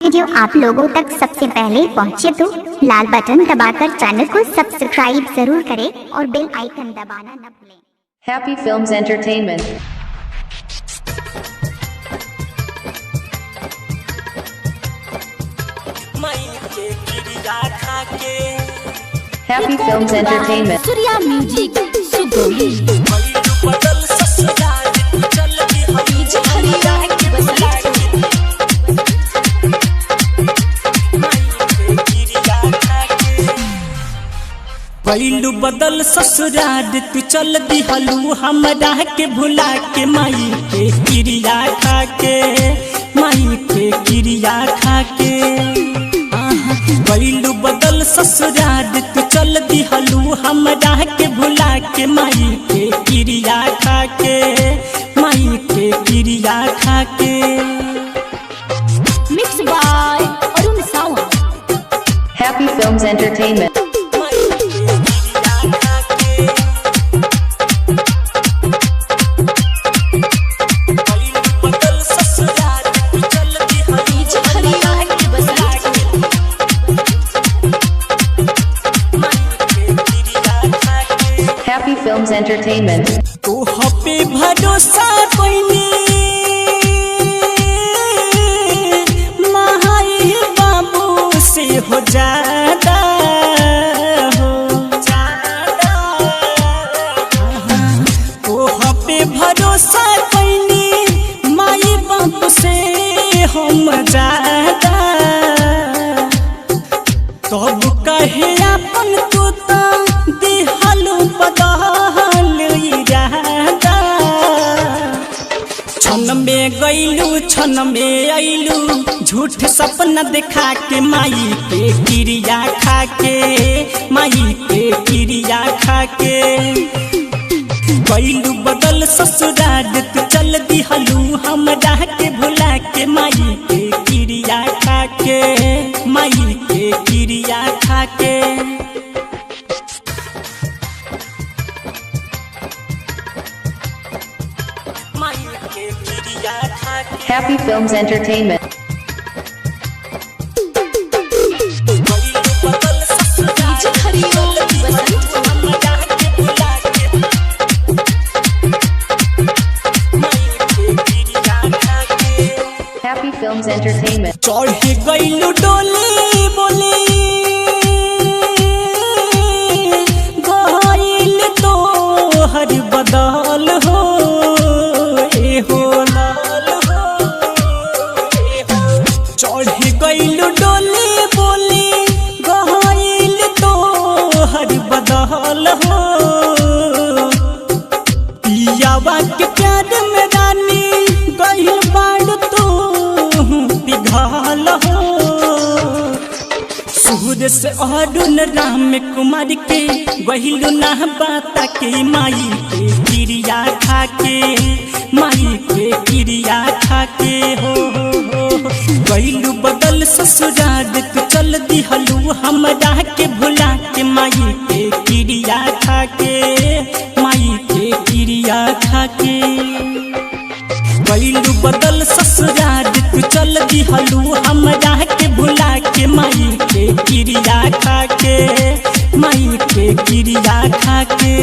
Video आप लोगों तक सबसे पहले पहुंचे तो लाल बटन दबाकर चैनल को सब्सक्राइब जरूर करें और बेल आइकन दबाना न भूलें। Happy Films Entertainment. Happy Films Entertainment. Surya music Sugauli पहलू बदल ससुराल तू चल दिहलू हमरा के भुला के माई के क्रिया खा के माई के क्रिया खा के पहलू बदल ससुराल तू चल दिहलू हमरा के भुला के माई के क्रिया खा के माई के क्रिया खा के। Mix by Arun Sawant. Happy Films Entertainment. Happy Films Entertainment. तू हपे भरोसा पैनी महाई बाबू से हो जादा हो तू हपे भरोसा पैनी माई बाबू से हम जादा तब कहे अपन तू तो दिहलू बदल इरादा छन में गईलू छन में आईलू झूठ सपना दिखा के माई के क्रिया खा के माई के क्रिया खा के गईलू बदल ससुराल तू चल दिहलू हमरा के भुला के माई के क्रिया खा के माई के क्रिया खा के। Happy Films Entertainment. Happy Films Entertainment. चढ़े गईलू डोली बोली गईल तो हर बदल हो ए हो लाल हो चढ़े गईलू डोली बोली गईल तो हर बदल हो पियावा के प्यार में रानी गईल बाड़ तो पिघल हो सूरज से अरुण राम कुमार के गहिलू ना बाता के माई के क्रिया खा के माई के क्रिया खा के हो गहिलू बदल ससुराल तू चल दिहलू हमरा के भुला के माई के क्रिया खा के माई के क्रिया खा के गईलू बदल ससुराल तू चल दिहलू हमरा के भुला के माई के क्रिया खा के माई के क्रिया खा के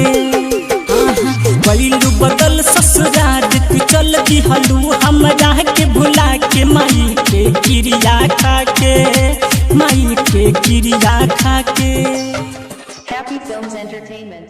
गईलू बदल ससुराल तू चल दिहलू हमरा के भुला के माई के क्रिया खा के माई के क्रिया खा के। Happy Films Entertainment.